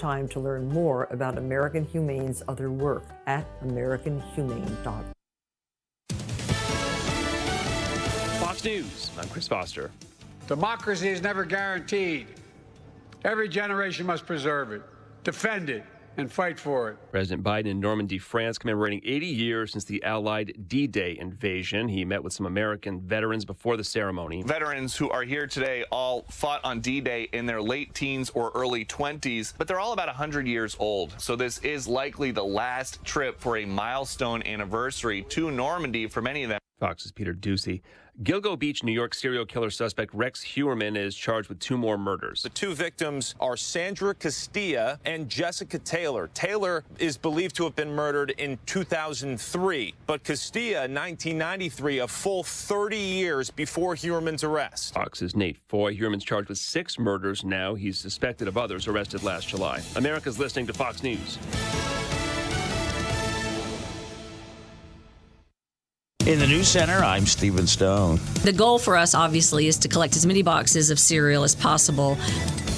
time to learn more about American Humane's other work at americanhumane.org. Fox News, I'm Chris Foster. Democracy is never guaranteed. Every generation must preserve it, defend it, and fight for it. President Biden in Normandy, France, commemorating 80 years since the Allied D-Day invasion. He met with some American veterans before the ceremony. Veterans who are here today all fought on D-Day in their late teens or early 20s, but they're all about 100 years old. So this is likely the last trip for a milestone anniversary to Normandy for many of them. Fox's Peter Ducey. Gilgo Beach, New York serial killer suspect Rex Heuermann is charged with 2 more murders. The 2 victims are Sandra Castilla and Jessica Taylor. Taylor is believed to have been murdered in 2003, but Castilla, 1993, a full 30 years before Heuermann's arrest. Fox's Nate Foy. Heuermann's charged with 6 murders now. He's suspected of others arrested last July. America's listening to Fox News. In the News Center, I'm Stephen Stone. The goal for us, obviously, is to collect as many boxes of cereal as possible.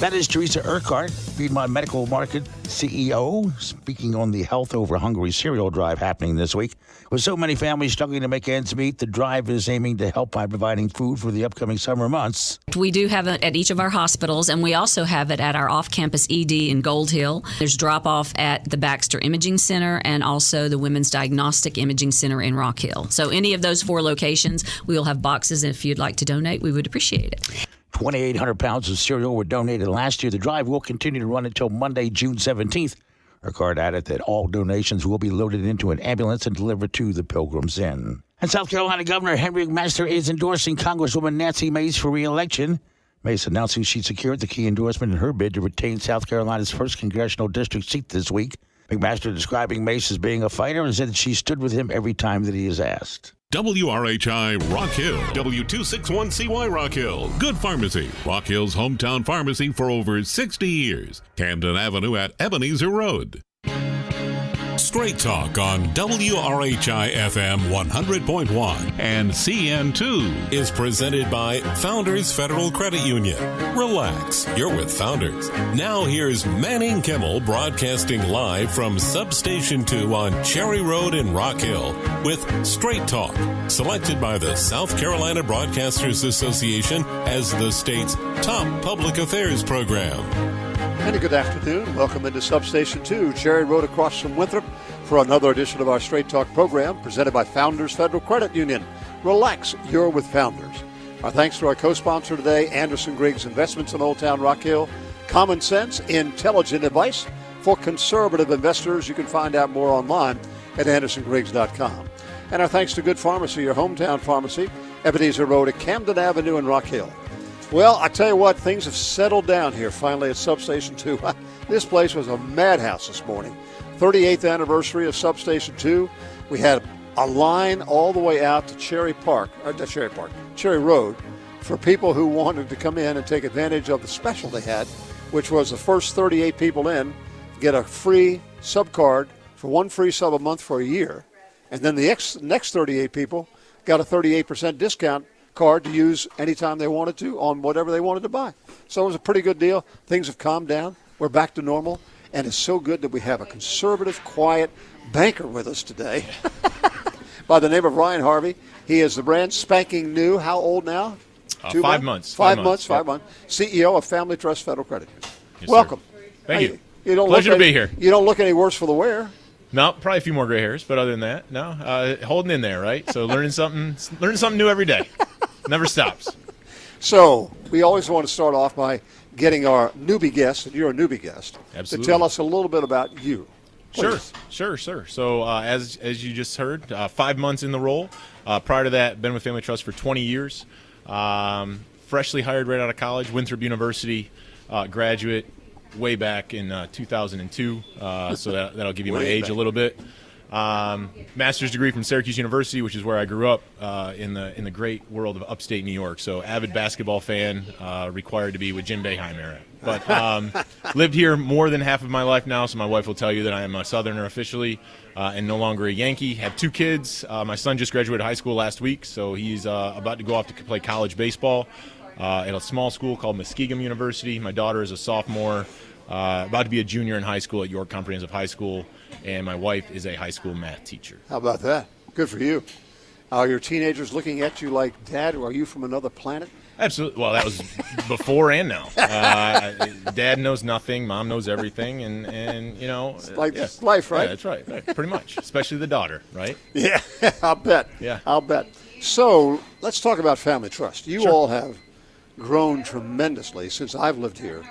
That is Teresa Urquhart, Feed My Medical Market CEO, speaking on the Health Over Hungry cereal drive happening this week. With so many families struggling to make ends meet, the drive is aiming to help by providing food for the upcoming summer months. We do have it at each of our hospitals, and we also have it at our off-campus ED in Gold Hill. There's drop-off at the Baxter Imaging Center and also the Women's Diagnostic Imaging Center in Rock Hill. So any of those 4 locations, we will have boxes, and if you'd like to donate, we would appreciate it. 2,800 pounds of cereal were donated last year. The drive will continue to run until Monday, June 17th. Urquhart added that all donations will be loaded into an ambulance and delivered to the Pilgrims Inn. And South Carolina Governor Henry McMaster is endorsing Congresswoman Nancy Mace for re-election. Mace announcing she secured the key endorsement in her bid to retain South Carolina's 1st congressional district seat this week. McMaster describing Mace as being a fighter and said that she stood with him every time that he is asked. WRHI Rock Hill, W261CY Rock Hill. Good Pharmacy, Rock Hill's hometown pharmacy for over 60 years. Camden Avenue at Ebenezer Road. Straight Talk on WRHI FM 100.1 and CN2 is presented by Founders Federal Credit Union. Relax, you're with Founders. Now here's Manning Kimmel broadcasting live from Substation 2 on Cherry Road in Rock Hill with Straight Talk, selected by the South Carolina Broadcasters Association as the state's top public affairs program. And a good afternoon. Welcome into Substation 2, Cherry Road across from Winthrop, for another edition of our Straight Talk program presented by Founders Federal Credit Union. Relax, you're with Founders. Our thanks to our co-sponsor today, Anderson Griggs Investments in Old Town Rock Hill. Common sense, intelligent advice for conservative investors. You can find out more online at andersongriggs.com. And our thanks to Good Pharmacy, your hometown pharmacy, Ebenezer Road at Camden Avenue in Rock Hill. Well, I tell you what, things have settled down here finally at Substation 2. This place was a madhouse this morning. 38th anniversary of Substation 2. We had a line all the way out to Cherry Road for people who wanted to come in and take advantage of the special they had, which was the first 38 people in get a free sub card for 1 free sub a month for a year. And then the next 38 people got a 38% discount card to use anytime they wanted to on whatever they wanted to buy. So it was a pretty good deal. Things have calmed down. We're back to normal. And it's so good that we have a conservative, quiet banker with us today by the name of Ryan Harvey. He is the brand spanking new. How old now? 5 months. 5 months. CEO of Family Trust Federal Credit Union. Yes, welcome. Sir. Thank you. Pleasure to be here. You don't look any worse for the wear. No, probably a few more gray hairs, but other than that, no. Holding in there, right? So learning something new every day. Never stops. So we always want to start off by getting our newbie guest, and you're a newbie guest, Absolutely. to tell us a little bit about you. Please. Sure. So as you just heard, 5 months in the role. Prior to that, been with Family Trust for 20 years. Freshly hired right out of college, Winthrop University graduate way back in 2002. So that'll give you my age a little bit. Master's degree from Syracuse University, which is where I grew up in the great world of upstate New York. So avid basketball fan, required to be with Jim Boeheim era. But lived here more than half of my life now, so my wife will tell you that I am a Southerner officially and no longer a Yankee. Have 2 kids. My son just graduated high school last week, so he's about to go off to play college baseball at a small school called Muskegum University. My daughter is a sophomore about to be a junior in high school at York Comprehensive High School, and my wife is a high school math teacher. How about that? Good for you. Are your teenagers looking at you like, Dad, are you from another planet? Absolutely. Well, that was before and now. Dad knows nothing. Mom knows everything. And you know. It's life, right? Yeah, that's right. Pretty much. Especially the daughter, right? Yeah, I'll bet. Yeah. I'll bet. So let's talk about Family Trust. You all have grown tremendously since I've lived here.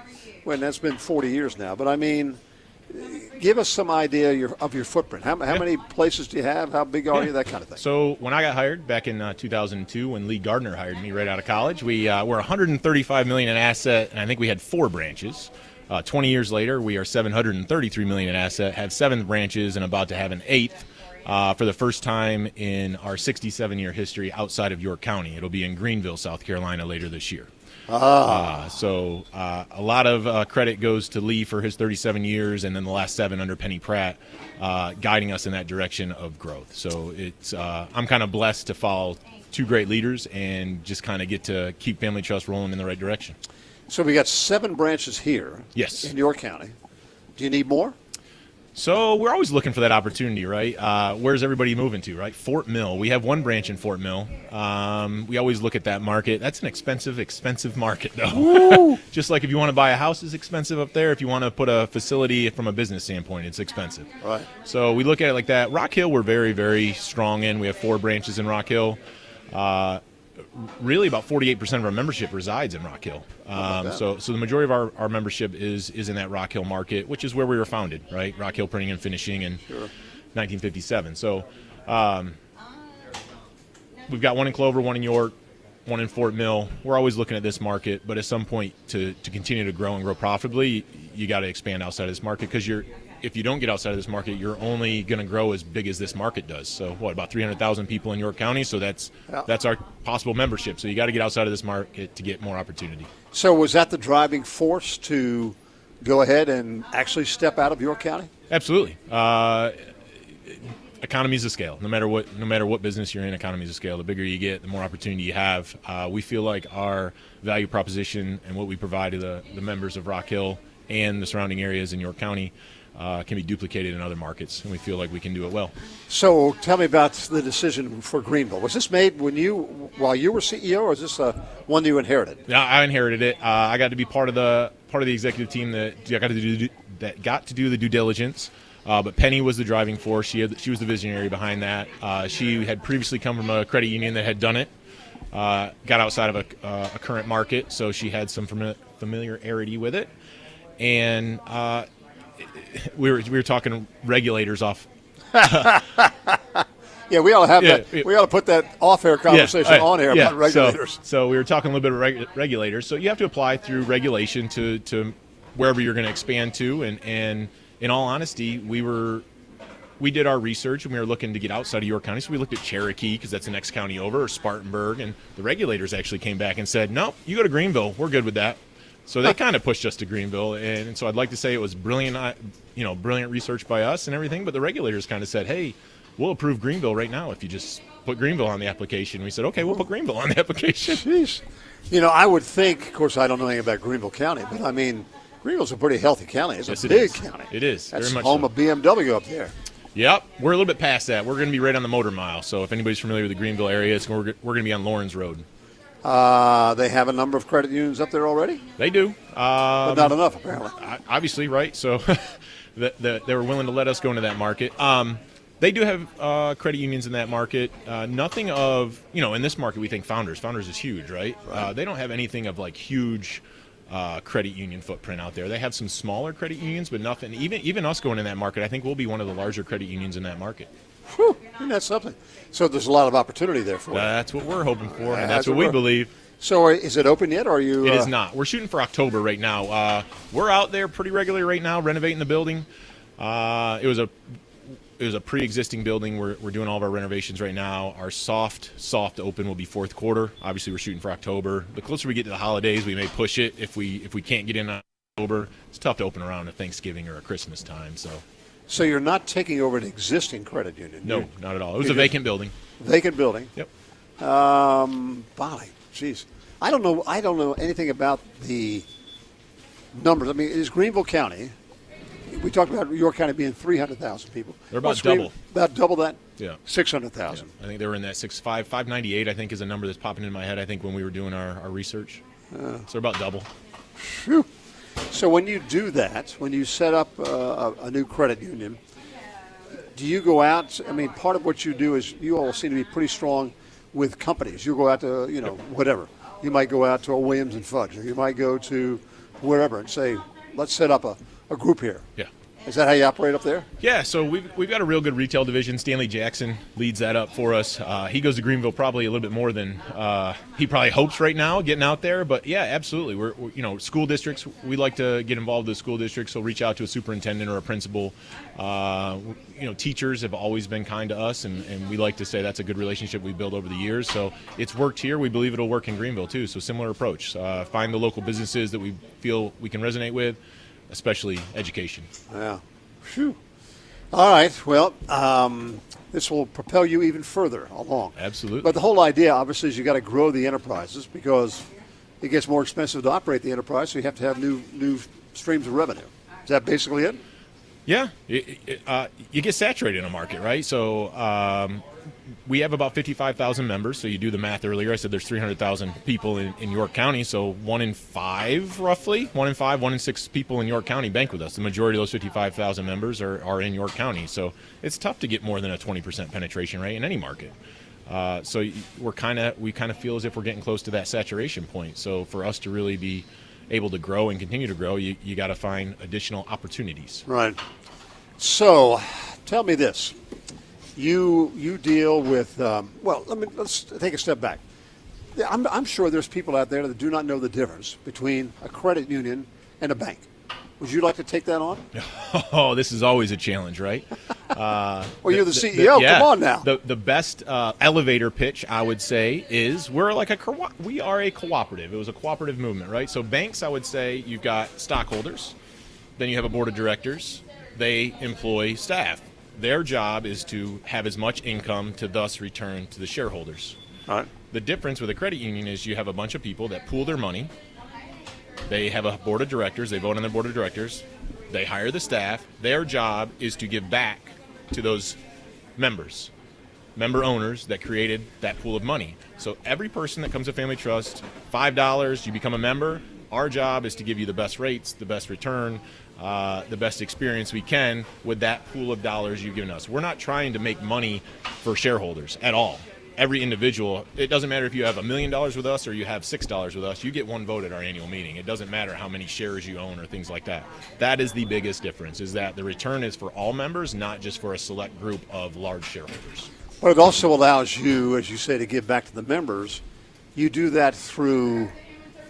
Well, that's been 40 years now. But, I mean, give us some idea of your footprint. How many places do you have? How big are you? That kind of thing. So when I got hired back in 2002, when Lee Gardner hired me right out of college, we were $135 million in asset, and I think we had 4 branches. 20 years later, we are $733 million in asset, have 7 branches, and about to have an 8th for the first time in our 67-year history outside of York County. It'll be in Greenville, South Carolina, later this year. So a lot of credit goes to Lee for his 37 years, and then the last 7 under Penny Pratt, guiding us in that direction of growth. So it's I'm kind of blessed to follow 2 great leaders and just kind of get to keep Family Trust rolling in the right direction. So we got 7 branches here. Yes. In York County. Do you need more? So we're always looking for that opportunity, right? Where's everybody moving to, right? Fort Mill. We have 1 branch in Fort Mill. We always look at that market. That's an expensive market, though. Just like if you want to buy a house, it's expensive up there. If you want to put a facility from a business standpoint, it's expensive. Right. So we look at it like that. Rock Hill, we're very, very strong in. We have 4 branches in Rock Hill. Really, about 48% of our membership resides in Rock Hill. So the majority of our membership is in that Rock Hill market, which is where we were founded, right? Rock Hill Printing and Finishing in 1957. So we've got 1 in Clover, 1 in York, 1 in Fort Mill. We're always looking at this market, but at some point to continue to grow and grow profitably, you got to expand outside of this market, because if you don't get outside of this market, you're only going to grow as big as this market does. So about 300,000 people in York County. So that's our possible membership. So you got to get outside of this market to get more opportunity. So was that the driving force to go ahead and actually step out of York County? Absolutely. Economies of scale. No matter what business you're in, economies of scale. The bigger you get, the more opportunity you have. We feel like our value proposition and what we provide to the members of Rock Hill and the surrounding areas in York County can be duplicated in other markets, and we feel like we can do it well. So tell me about the decision for Greenville. Was this made while you were CEO, or is this one you inherited? Yeah, I inherited it. I got to be part of the executive team that got to do the due diligence. But Penny was the driving force. She was the visionary behind that. She had previously come from a credit union that had done it. Got outside of a current market, so she had some familiarity with it, and we were talking regulators off. Yeah, we ought to have that. We ought to put that off-air conversation on air about regulators. So we were talking a little bit of regulators. So you have to apply through regulation to wherever you're going to expand to. And in all honesty, we did our research, and we were looking to get outside of York County. So we looked at Cherokee, because that's the next county over, or Spartanburg. And the regulators actually came back and said, no, you go to Greenville. We're good with that. So they kind of pushed us to Greenville, and so I'd like to say it was brilliant research by us and everything, but the regulators kind of said, hey, we'll approve Greenville right now if you just put Greenville on the application. We said, okay, we'll put Greenville on the application. Jeez. I would think, of course, I don't know anything about Greenville County, but I mean, Greenville's a pretty healthy county. It's a big county. It is. That's very much home so. of BMW up there. Yep, we're a little bit past that. We're going to be right on the Motor Mile, so if anybody's familiar with the Greenville area, we're going to be on Lawrence Road. They have a number of credit unions up there already? They do. But not enough, apparently. Obviously, right? So they were willing to let us go into that market. They do have credit unions in that market. Nothing of, in this market we think Founders. Founders is huge, right? They don't have anything of like huge credit union footprint out there. They have some smaller credit unions, but nothing. Even us going in that market, I think we'll be one of the larger credit unions in that market. Whew, isn't that something? So there's a lot of opportunity there for you. That's what we're hoping for, and that's what we believe. So is it open yet, or are you? It is not. We're shooting for October right now. We're out there pretty regularly right now, renovating the building. It was a pre-existing building. We're doing all of our renovations right now. Our soft open will be fourth quarter. Obviously, we're shooting for October. The closer we get to the holidays, we may push it. If we can't get in October, it's tough to open around a Thanksgiving or a Christmas time. So you're not taking over an existing credit union? No, not at all. It was a vacant building. Vacant building. Yep. Golly, jeez. I don't know anything about the numbers. I mean, is Greenville County, we talked about York County being 300,000 people. They're about double. About double that? Yeah. 600,000. Yeah. I think they were in that 598, I think, is a number that's popping in my head, I think, when we were doing our research. So they're about double. Phew. So when you do that, when you set up a new credit union, do you go out? I mean, part of what you do is you all seem to be pretty strong with companies. You go out to, whatever. You might go out to a Williams and Fudge, or you might go to wherever and say, let's set up a group here. Yeah. Is that how you operate up there? Yeah, so we've got a real good retail division. Stanley Jackson leads that up for us. He goes to Greenville probably a little bit more than he probably hopes right now, getting out there. But yeah, absolutely. We're school districts. We like to get involved with school districts. So reach out to a superintendent or a principal. Teachers have always been kind to us, and we like to say that's a good relationship we built over the years. So it's worked here. We believe it'll work in Greenville too. So similar approach. Find the local businesses that we feel we can resonate with, especially education. Yeah. Phew. All right. Well, this will propel you even further along. Absolutely. But the whole idea, obviously, is you got to grow the enterprises because it gets more expensive to operate the enterprise, so you have to have new streams of revenue. Is that basically it? Yeah. You get saturated in a market, right? So we have about 55,000 members. So you do the math earlier. I said there's 300,000 people in York County. So 1 in 5, roughly, 1 in 5, 1 in 6 people in York County bank with us. The majority of those 55,000 members are in York County. So it's tough to get more than a 20% penetration rate in any market. So we kind of feel as if we're getting close to that saturation point. So for us to really be able to grow and continue to grow, you got to find additional opportunities. Right. So tell me this. You deal with, let's take a step back. I'm sure there's people out there that do not know the difference between a credit union and a bank. Would you like to take that on? Oh, this is always a challenge, right? Well, you're the CEO. Yeah, come on now. The best elevator pitch, I would say, is we are a cooperative. It was a cooperative movement, right? So banks, I would say, you've got stockholders, then you have a board of directors. They employ staff. Their job is to have as much income to thus return to the shareholders. All right. The difference with a credit union is you have a bunch of people that pool their money. They have a board of directors. They vote on their board of directors. They hire the staff. Their job is to give back to those member owners that created that pool of money. So every person that comes to Family Trust, $5, you become a member. Our job is to give you the best rates, the best return, the best experience we can with that pool of dollars you've given us. We're not trying to make money for shareholders at all. Every individual, it doesn't matter if you have $1 million with us or you have $6 with us, you get one vote at our annual meeting. It doesn't matter how many shares you own or things like that. That is the biggest difference, is that the return is for all members, not just for a select group of large shareholders. But it also allows you, as you say, to give back to the members. You do that through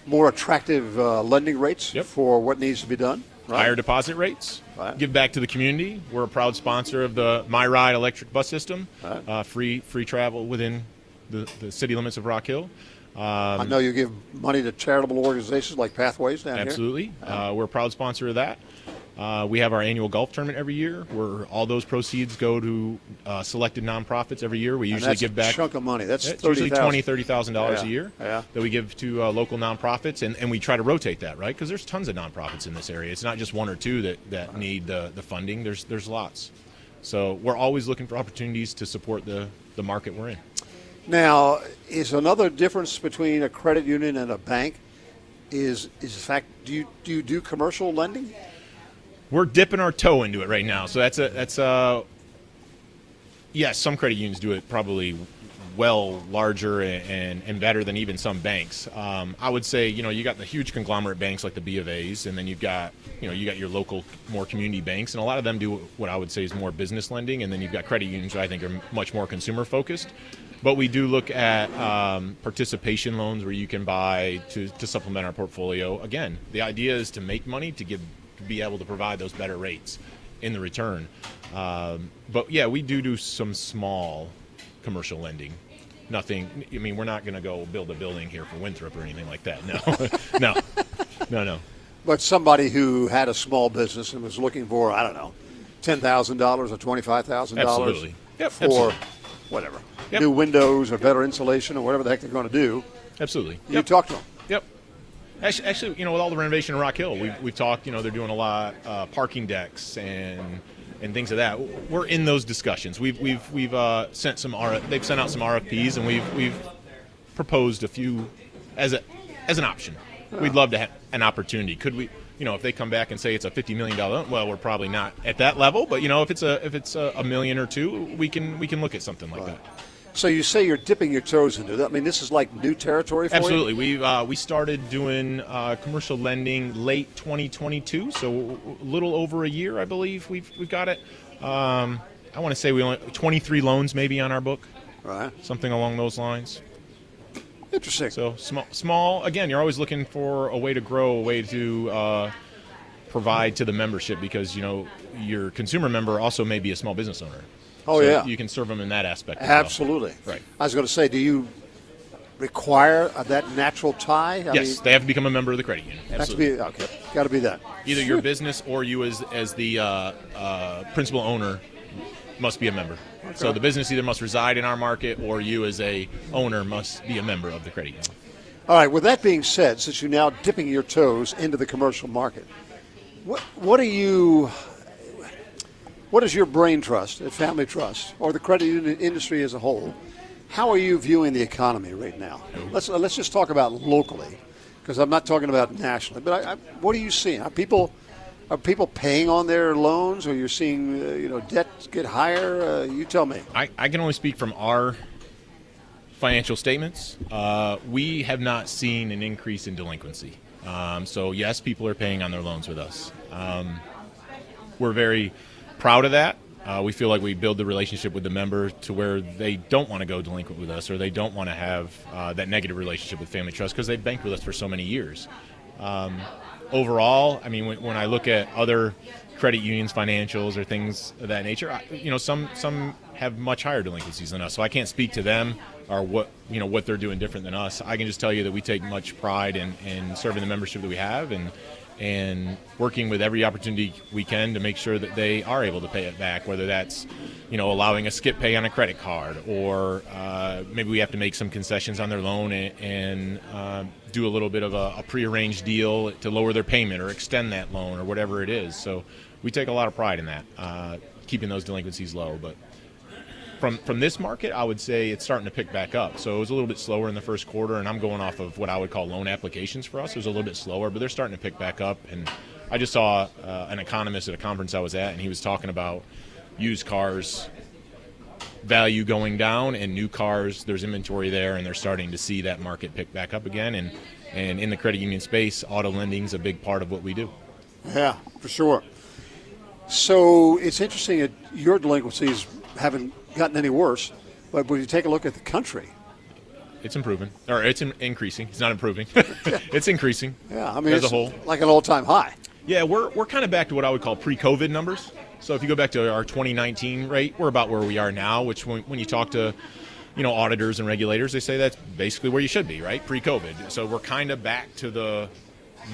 more attractive lending rates for what needs to be done. Right. Higher deposit rates, give back to the community. We're a proud sponsor of the WRHI electric bus system, free travel within the city limits of Rock Hill. I know you give money to charitable organizations like Pathways down here. Absolutely. We're a proud sponsor of that. We have our annual golf tournament every year where all those proceeds go to selected nonprofits every year. We usually give back a chunk of money. That's usually $20,000-$30,000 a year that we give to local nonprofits, and we try to rotate that, right? Because there's tons of nonprofits in this area. It's not just one or two that need the funding. There's lots. So we're always looking for opportunities to support the market we're in. Now, is another difference between a credit union and a bank is the fact, do you do commercial lending? We're dipping our toe into it right now. So yes, some credit unions do it probably well larger and better than even some banks. I would say, you got the huge conglomerate banks like the B of A's, and then you've got, you got your local, more community banks, and a lot of them do what I would say is more business lending, and then you've got credit unions that I think are much more consumer focused. But we do look at participation loans where you can buy to supplement our portfolio. Again, the idea is to make money to be able to provide those better rates in the return. But yeah, we do some small commercial lending. Nothing, we're not going to go build a building here for Winthrop or anything like that. No. But somebody who had a small business and was looking for, I don't know, $10,000 or $25,000 absolutely. For absolutely. Whatever, Yep. new windows or better insulation or whatever the heck they're going to do. Absolutely. You talk to them. Yep. Actually, with all the renovation in Rock Hill, we've talked. They're doing a lot parking decks and things of that. We're in those discussions. We've sent they've sent out some RFPs, and we've proposed a few as an option. We'd love to have an opportunity. Could we? If they come back and say it's a $50 million loan, well, we're probably not at that level. But if it's a million or two, we can look at something like that. So you say you're dipping your toes into that. I mean, this is like new territory for Absolutely. you? We started doing commercial lending late 2022, so a little over a year, I believe we've got it. I want to say we only 23 loans maybe on our book, right? Something along those lines. Interesting. So small. Again, you're always looking for a way to grow, a way to provide to the membership, because your consumer member also may be a small business owner. Oh, so yeah. You can serve them in that aspect as Absolutely. well. Right. I was going to say, do you require that natural tie? Yes, they have to become a member of the credit union. Absolutely. Got to be that. Either your business or you as the principal owner must be a member. Okay. So the business either must reside in our market, or you as a owner must be a member of the credit union. All right. With that being said, since you're now dipping your toes into the commercial market, what is your brain trust at Family Trust, or the credit union industry as a whole? How are you viewing the economy right now? Let's just talk about locally, because I'm not talking about nationally. But what are you seeing? Are people paying on their loans, or you're seeing debt get higher? You tell me. I can only speak from our financial statements. We have not seen an increase in delinquency. So yes, people are paying on their loans with us. We're very proud of that. We feel like we build the relationship with the member to where they don't want to go delinquent with us, or they don't want to have that negative relationship with Family Trust, because they've banked with us for so many years. Overall, I mean, when I look at other credit unions' financials or things of that nature, some have much higher delinquencies than us. So I can't speak to them or what they're doing different than us. I can just tell you that we take much pride in serving the membership that we have, and working with every opportunity we can to make sure that they are able to pay it back, whether that's allowing a skip pay on a credit card, or maybe we have to make some concessions on their loan and do a little bit of a prearranged deal to lower their payment or extend that loan or whatever it is. So we take a lot of pride in that, keeping those delinquencies low. But from this market, I would say it's starting to pick back up. So it was a little bit slower in the first quarter, and I'm going off of what I would call loan applications for us. It was a little bit slower, but they're starting to pick back up. And I just saw an economist at a conference I was at, and he was talking about used cars value going down, and new cars, there's inventory there, and they're starting to see that market pick back up again. And in the credit union space, auto lending is a big part of what we do. Yeah, for sure. So it's interesting that your delinquencies haven't gotten any worse, but when you take a look at the country, it's improving, or it's increasing. It's not improving. It's increasing. Yeah, I mean, as a whole, like an all-time high. Yeah, we're kind of back to what I would call pre-COVID numbers. So if you go back to our 2019 rate, we're about where we are now. Which when you talk to auditors and regulators, they say that's basically where you should be, right? Pre-COVID. So we're kind of back to the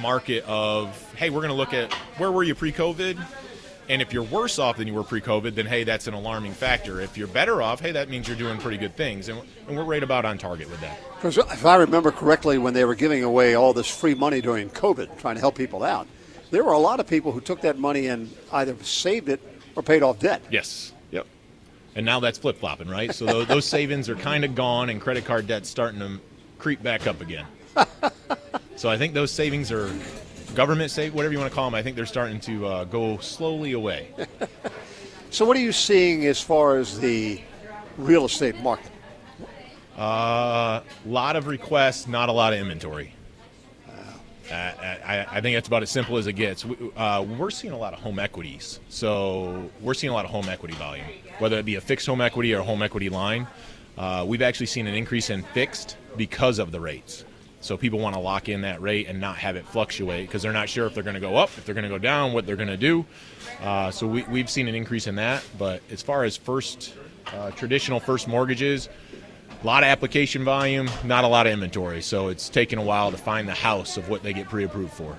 market of, hey, we're going to look at where were you pre-COVID. And if you're worse off than you were pre-COVID, then, hey, that's an alarming factor. If you're better off, hey, that means you're doing pretty good things. And we're right about on target with that. Because if I remember correctly, when they were giving away all this free money during COVID, trying to help people out, there were a lot of people who took that money and either saved it or paid off debt. Yes. Yep. And now that's flip-flopping, right? So those savings are kind of gone, and credit card debt's starting to creep back up again. So I think those savings are government save, whatever you want to call them, I think they're starting to go slowly away. So what are you seeing as far as the real estate market? A lot of requests, not a lot of inventory. I think that's about as simple as it gets. We're seeing a lot of home equities. So we're seeing a lot of home equity volume, whether it be a fixed home equity or a home equity line. We've actually seen an increase in fixed because of the rates. So people want to lock in that rate and not have it fluctuate because they're not sure if they're going to go up, if they're going to go down, what they're going to do. So we've seen an increase in that. But as far as traditional first mortgages, a lot of application volume, not a lot of inventory. So it's taken a while to find the house of what they get pre-approved for.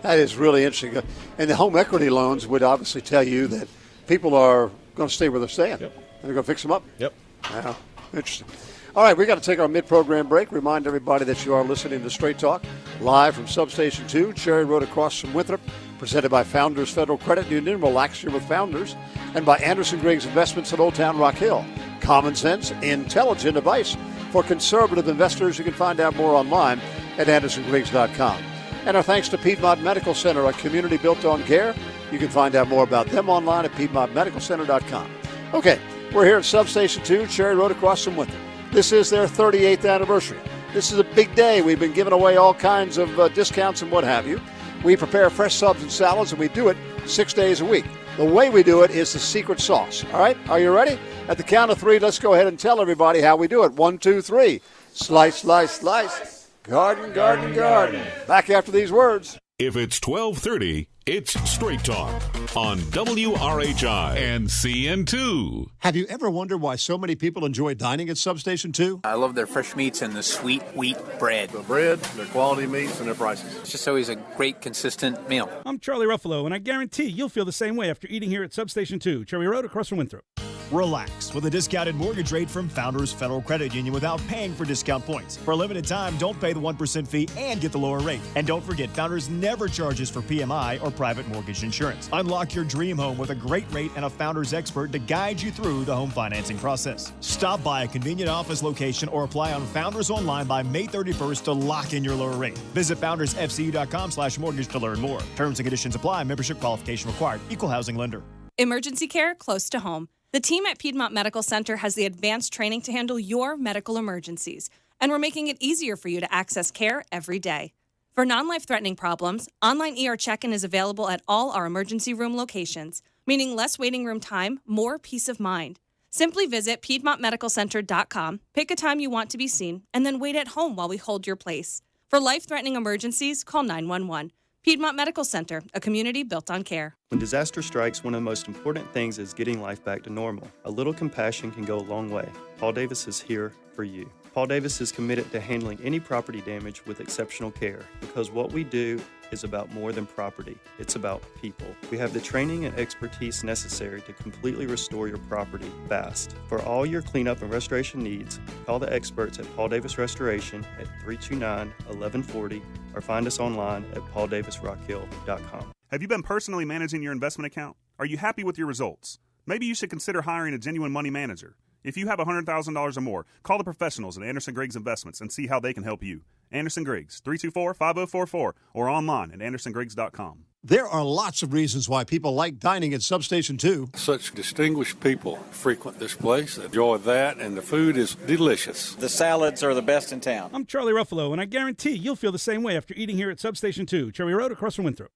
That is really interesting. And the home equity loans would obviously tell you that people are going to stay where they're staying. Yep. And they're going to fix them up. Yep. Yeah, interesting. All right, we got to take our mid-program break. Remind everybody that you are listening to Straight Talk, live from Substation 2, Cherry Road across from Winthrop, presented by Founders Federal Credit Union, Relax Here with Founders, and by Anderson Griggs Investments in Old Town Rock Hill. Common sense, intelligent advice for conservative investors. You can find out more online at andersongriggs.com. And our thanks to Piedmont Medical Center, a community built on care. You can find out more about them online at piedmontmedicalcenter.com. Okay, we're here at Substation 2, Cherry Road across from Winthrop. This is their 38th anniversary. This is a big day. We've been giving away all kinds of discounts and what have you. We prepare fresh subs and salads, and we do it 6 days a week. The way we do it is the secret sauce. All right? Are you ready? At the count of 3, let's go ahead and tell everybody how we do it. 1, 2, 3. Slice, slice, slice. Garden, garden, garden. Back after these words. If it's 12:30, it's Straight Talk on WRHI and CN2. Have you ever wondered why so many people enjoy dining at Substation 2? I love their fresh meats and the sweet wheat bread. The bread, their quality meats, and their prices. It's just always a great, consistent meal. I'm Charlie Ruffalo, and I guarantee you'll feel the same way after eating here at Substation 2, Cherry Road across from Winthrop. Relax with a discounted mortgage rate from Founders Federal Credit Union without paying for discount points. For a limited time, don't pay the 1% fee and get the lower rate. And don't forget, Founders never charges for PMI or private mortgage insurance. Unlock your dream home with a great rate and a Founders expert to guide you through the home financing process. Stop by a convenient office location or apply on Founders online by May 31st to lock in your lower rate. Visit foundersfcu.com/mortgage to learn more. Terms and conditions apply. Membership qualification required. Equal housing lender. Emergency care close to home. The team at Piedmont Medical Center has the advanced training to handle your medical emergencies, and we're making it easier for you to access care every day. For non-life-threatening problems, online ER check-in is available at all our emergency room locations, meaning less waiting room time, more peace of mind. Simply visit PiedmontMedicalCenter.com, pick a time you want to be seen, and then wait at home while we hold your place. For life-threatening emergencies, call 911. Piedmont Medical Center, a community built on care. When disaster strikes, one of the most important things is getting life back to normal. A little compassion can go a long way. Paul Davis is here for you. Paul Davis is committed to handling any property damage with exceptional care because what we do is about more than property. It's about people. We have the training and expertise necessary to completely restore your property fast. For all your cleanup and restoration needs, call the experts at Paul Davis Restoration at 329-1140 or find us online at pauldavisrockhill.com. Have you been personally managing your investment account? Are you happy with your results? Maybe you should consider hiring a genuine money manager. If you have $100,000 or more, call the professionals at Anderson Griggs Investments and see how they can help you. Anderson Griggs, 324-5044, or online at andersongriggs.com. There are lots of reasons why people like dining at Substation 2. Such distinguished people frequent this place, enjoy that, and the food is delicious. The salads are the best in town. I'm Charlie Ruffalo, and I guarantee you'll feel the same way after eating here at Substation 2, Cherry Road across from Winthrop.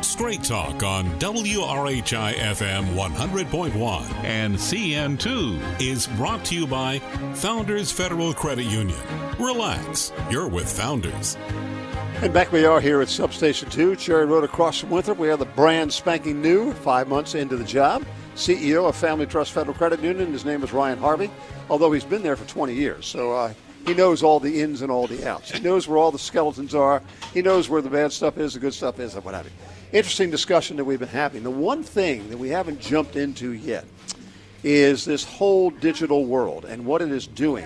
Straight Talk on WRHI FM 100.1 and CN2 is brought to you by Founders Federal Credit Union. Relax, you're with Founders. And back we are here at Substation 2, Cherry Road across from Winthrop. We have the brand spanking new, 5 months into the job, CEO of Family Trust Federal Credit Union. His name is Ryan Harvey, although he's been there for 20 years. So he knows all the ins and all the outs. He knows where all the skeletons are. He knows where the bad stuff is, the good stuff is, and what have you. Interesting discussion that we've been having. The one thing that we haven't jumped into yet is this whole digital world and what it is doing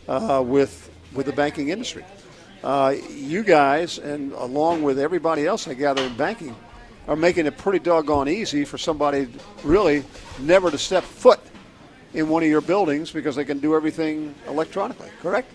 with the banking industry. You guys, and along with everybody else I gather in banking, are making it pretty doggone easy for somebody really never to step foot in one of your buildings because they can do everything electronically, correct?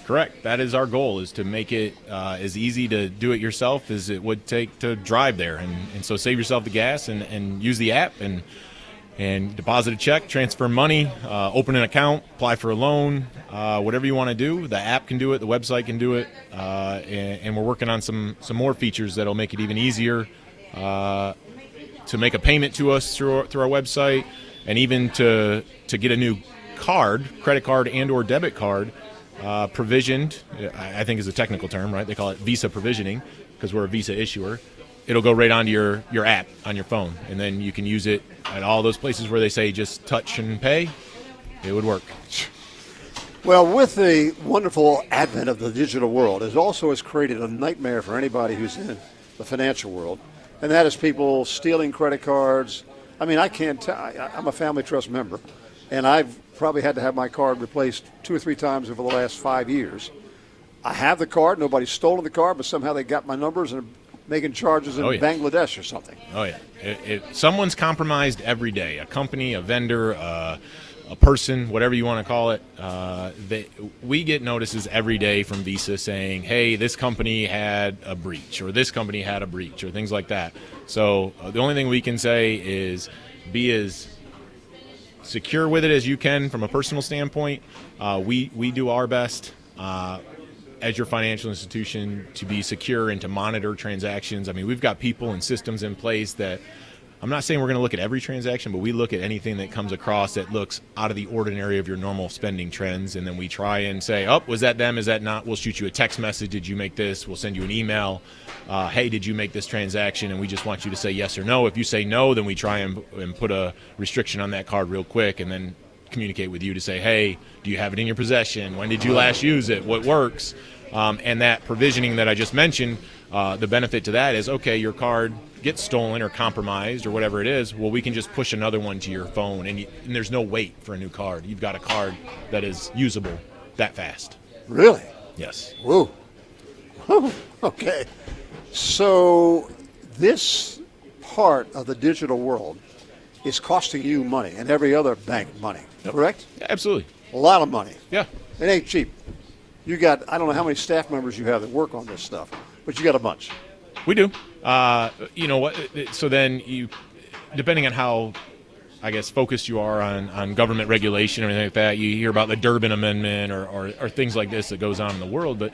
Correct. That is our goal, is to make it as easy to do it yourself as it would take to drive there. And so save yourself the gas and use the app and deposit a check, transfer money, open an account, apply for a loan, whatever you want to do. The app can do it. The website can do it. And we're working on some more features that will make it even easier to make a payment to us through our website, and even to get a new card, credit card and or debit card, provisioned, I think is a technical term, right? They call it Visa provisioning because we're a Visa issuer. It'll go right onto your app on your phone, and then you can use it at all those places where they say just touch and pay. It would work. Well, with the wonderful advent of the digital world, it also has created a nightmare for anybody who's in the financial world, and that is people stealing credit cards. I mean, I can't tell. I'm a Family Trust member, and I've probably had to have my card replaced 2 or 3 times over the last 5 years. I have the card. Nobody's stolen the card, but somehow they got my numbers and are making charges in Bangladesh or something. Oh, yeah. Someone's compromised every day. A company, a vendor, a person, whatever you want to call it. We get notices every day from Visa saying, hey, this company had a breach, or this company had a breach, or things like that. So the only thing we can say is be as secure with it as you can from a personal standpoint. We do our best as your financial institution to be secure and to monitor transactions. I mean, we've got people and systems in place that, I'm not saying we're going to look at every transaction, but we look at anything that comes across that looks out of the ordinary of your normal spending trends, and then we try and say, oh, was that them? Is that not? We'll shoot you a text message. Did you make this? We'll send you an email. Hey, did you make this transaction? And we just want you to say yes or no. If you say no, then we try and put a restriction on that card real quick, and then communicate with you to say, hey, do you have it in your possession? When did you last use it? What works? And that provisioning that I just mentioned, the benefit to that is, okay, your card gets stolen or compromised or whatever it is, well, we can just push another one to your phone, and there's no wait for a new card. You've got a card that is usable that fast. Really? Yes. Whoa. Okay. So this part of the digital world is costing you money and every other bank money, correct? Yeah, absolutely. A lot of money. Yeah. It ain't cheap. You got, I don't know how many staff members you have that work on this stuff, but you got a bunch. We do. You know what? So then you, depending on how, I guess, focused you are on government regulation or anything like that, you hear about the Durbin Amendment or things like this that goes on in the world. But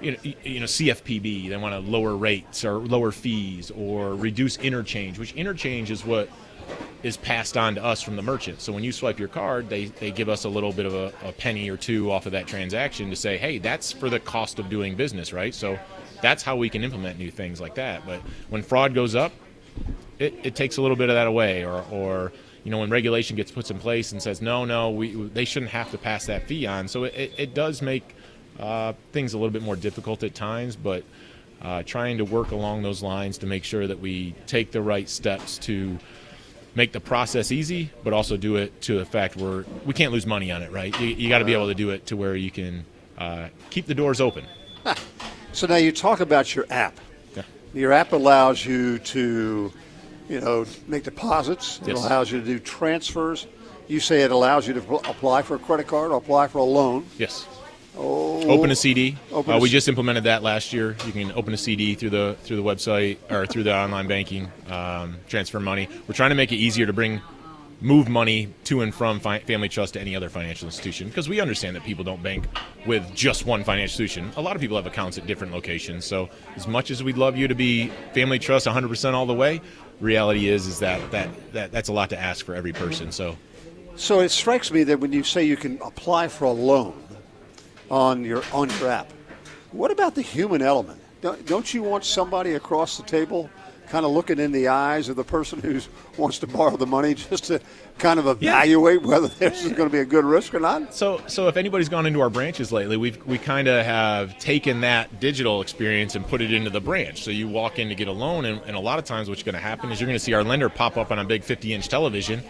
you know, CFPB, they want to lower rates or lower fees or reduce interchange, which interchange is what is passed on to us from the merchant. So when you swipe your card, they give us a little bit of a penny or two off of that transaction to say, hey, that's for the cost of doing business, right? So that's how we can implement new things like that. But when fraud goes up, it takes a little bit of that away. Or you know, when regulation gets put in place and says, no, they shouldn't have to pass that fee on. So it does make things a little bit more difficult at times, but trying to work along those lines to make sure that we take the right steps to make the process easy, but also do it to the fact where we can't lose money on it, right? You got to be able to do it to where you can keep the doors open. So now you talk about your app. Yeah. Your app allows you to, you know, make deposits. It Yes. allows you to do transfers. You say it allows you to apply for a credit card or apply for a loan. Yes. Oh, Open a CD. Open a We C- just implemented that last year. You can open a CD through the website or through the online banking, transfer money. We're trying to make it easier to move money to and from Family Trust to any other financial institution, because we understand that people don't bank with just one financial institution. A lot of people have accounts at different locations. So as much as we'd love you to be Family Trust 100% all the way, reality is that's a lot to ask for every person. So it strikes me that when you say you can apply for a loan on your app, what about the human element? Don't you want somebody across the table kind of looking in the eyes of the person who wants to borrow the money just to kind of evaluate whether this is going to be a good risk or not? So if anybody's gone into our branches lately, we kind of have taken that digital experience and put it into the branch. So you walk in to get a loan, and a lot of times what's going to happen is you're going to see our lender pop up on a big 50-inch television,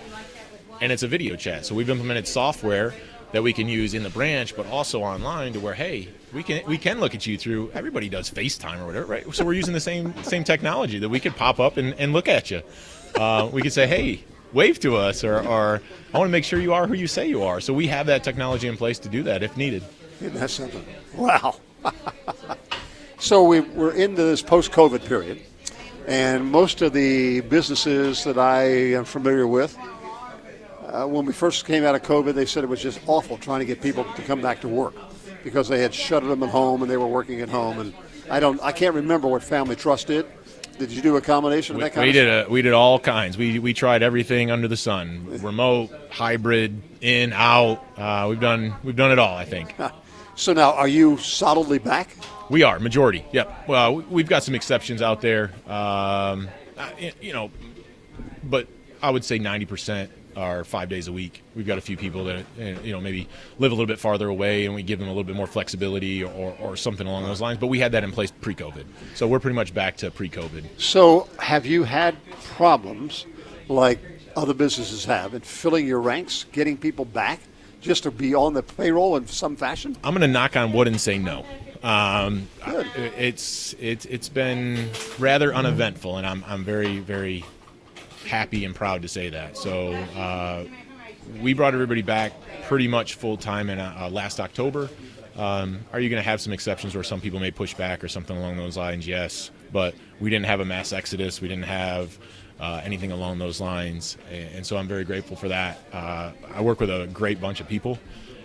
and it's a video chat. So we've implemented software that we can use in the branch, but also online, to where, hey, we can look at you through. Everybody does FaceTime or whatever, right? So we're using the same technology that we could pop up and look at you. We could say, hey, wave to us, or I want to make sure you are who you say you are. So we have that technology in place to do that if needed. Isn't that something? Wow. So we're into this post-COVID period, and most of the businesses that I am familiar with, when we first came out of COVID, they said it was just awful trying to get people to come back to work because they had shuttered them at home and they were working at home. And I can't remember what Family Trust did. Did you do a combination of that kind of stuff? We did all kinds. We tried everything under the sun: remote, hybrid, in, out. We've done it all, I think. So now, are you solidly back? We are, majority. Yep. Well, we've got some exceptions out there, but I would say 90%. are 5 days a week. We've got a few people that maybe live a little bit farther away, and we give them a little bit more flexibility or something along those lines. But we had that in place pre-COVID, so we're pretty much back to pre-COVID. So have you had problems like other businesses have in filling your ranks, getting people back just to be on the payroll in some fashion? I'm going to knock on wood and say no. It's been rather uneventful, and I'm very, very happy and proud to say that. So we brought everybody back pretty much full time in last October. Are you going to have some exceptions where some people may push back or something along those lines? Yes, but we didn't have a mass exodus. We didn't have anything along those lines, and so I'm very grateful for that. I work with a great bunch of people,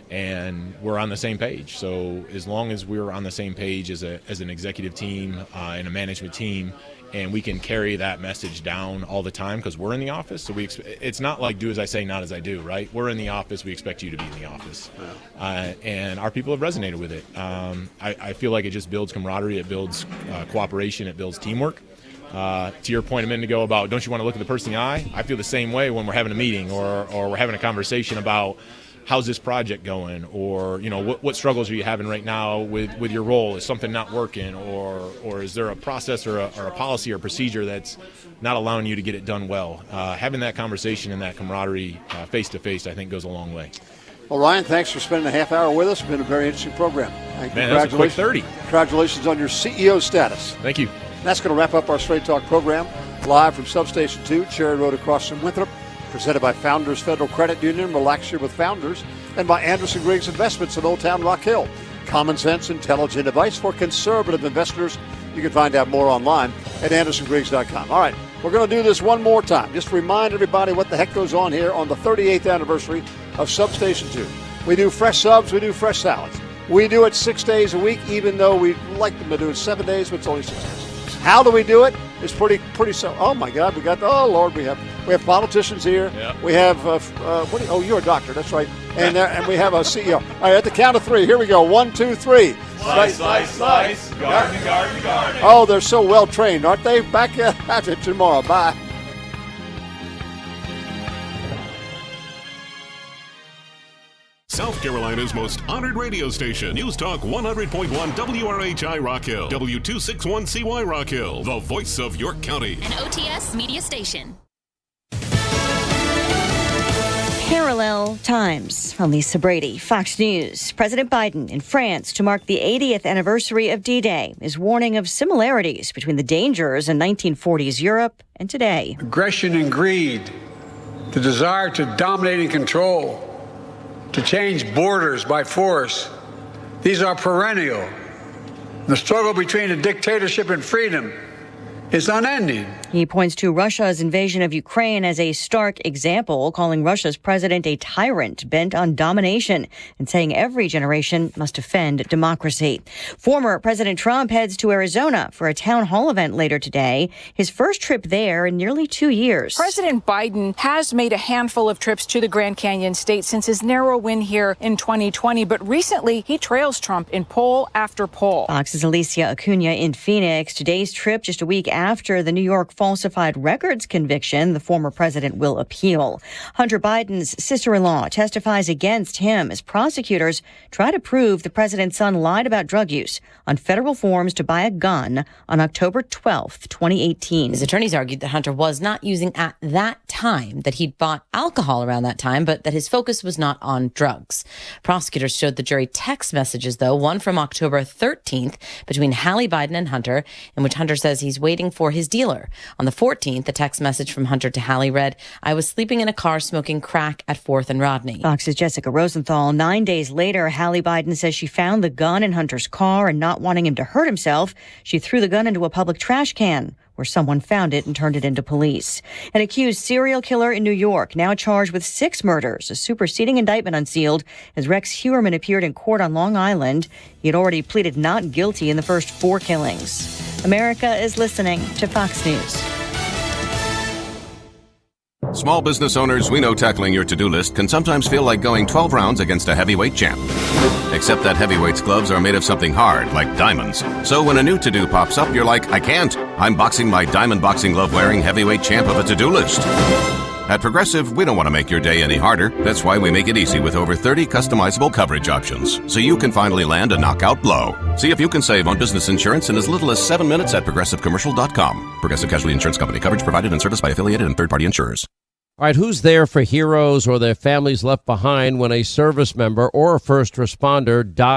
and we're on the same page. So as long as we're on the same page as an executive team and a management team, and we can carry that message down all the time, because we're in the office. So it's not like do as I say, not as I do, right? We're in the office. We expect you to be in the office. And our people have resonated with it. I feel like it just builds camaraderie. It builds cooperation. It builds teamwork. To your point a minute ago about don't you want to look at the person in the eye? I feel the same way when we're having a meeting or we're having a conversation about how's this project going, or what struggles are you having right now with your role? Is something not working, or is there a process or a policy or procedure that's not allowing you to get it done well? Having that conversation and that camaraderie face to face, I think, goes a long way. Well, Ryan, thanks for spending a half hour with us. It's been a very interesting program. Man, that's a quick 30. Congratulations on your CEO status. Thank you. That's going to wrap up our Straight Talk program, live from Substation 2, Cherry Road across from Winthrop, presented by Founders Federal Credit Union, Relax Here with Founders, and by Anderson Griggs Investments in Old Town Rock Hill. Common sense, intelligent advice for conservative investors. You can find out more online at andersongriggs.com. All right, we're going to do this one more time. Just to remind everybody what the heck goes on here on the 38th anniversary of Substation 2. We do fresh subs, we do fresh salads. We do it 6 days a week, even though we like them to do it 7 days, but it's only 6 days. How do we do it? It's pretty simple. Oh my God, we have politicians here. Yep. We have you're a doctor, that's right. And we have a CEO. All right, at the count of three, here we go. 1, 2, 3. Slice, slice, slice. Garden, garden, garden. Oh, they're so well trained, aren't they? Back at it tomorrow. Bye. South Carolina's most honored radio station. News Talk 100.1 WRHI Rock Hill. W261CY Rock Hill. The voice of York County. An OTS media station. Parallel times. I'm Lisa Brady, Fox News. President Biden in France to mark the 80th anniversary of D-Day is warning of similarities between the dangers in 1940s Europe and today. Aggression and greed, the desire to dominate and control, to change borders by force. These are perennial. The struggle between a dictatorship and freedom is unending. He points to Russia's invasion of Ukraine as a stark example, calling Russia's president a tyrant bent on domination and saying every generation must defend democracy. Former President Trump heads to Arizona for a town hall event later today, his first trip there in nearly 2 years. President Biden has made a handful of trips to the Grand Canyon State since his narrow win here in 2020, but recently he trails Trump in poll after poll. Fox's Alicia Acuna in Phoenix. Today's trip just a week after the New York falsified records conviction the former president will appeal. Hunter Biden's sister-in-law testifies against him as prosecutors try to prove the president's son lied about drug use on federal forms to buy a gun on October 12th, 2018. His attorneys argued that Hunter was not using at that time, that he'd bought alcohol around that time, but that his focus was not on drugs. Prosecutors showed the jury text messages, though, one from October 13th between Hallie Biden and Hunter, in which Hunter says he's waiting for his dealer. On the 14th, the text message from Hunter to Hallie read, "I was sleeping in a car smoking crack at 4th and Rodney." Fox's Jessica Rosenthal. 9 days later, Hallie Biden says she found the gun in Hunter's car, and not wanting him to hurt himself, she threw the gun into a public trash can, where someone found it and turned it into police. An accused serial killer in New York, now charged with 6 murders. A superseding indictment unsealed as Rex Heuermann appeared in court on Long Island. He had already pleaded not guilty in the first 4 killings. America is listening to Fox News. Small business owners, we know tackling your to-do list can sometimes feel like going 12 rounds against a heavyweight champ. Except that heavyweight's gloves are made of something hard, like diamonds. So when a new to-do pops up, you're like, I can't. I'm boxing my diamond boxing glove wearing heavyweight champ of a to-do list. At Progressive, we don't want to make your day any harder. That's why we make it easy with over 30 customizable coverage options, so you can finally land a knockout blow. See if you can save on business insurance in as little as 7 minutes at ProgressiveCommercial.com. Progressive Casualty Insurance Company. Coverage provided and serviced by affiliated and third-party insurers. All right, who's there for heroes or their families left behind when a service member or a first responder dies?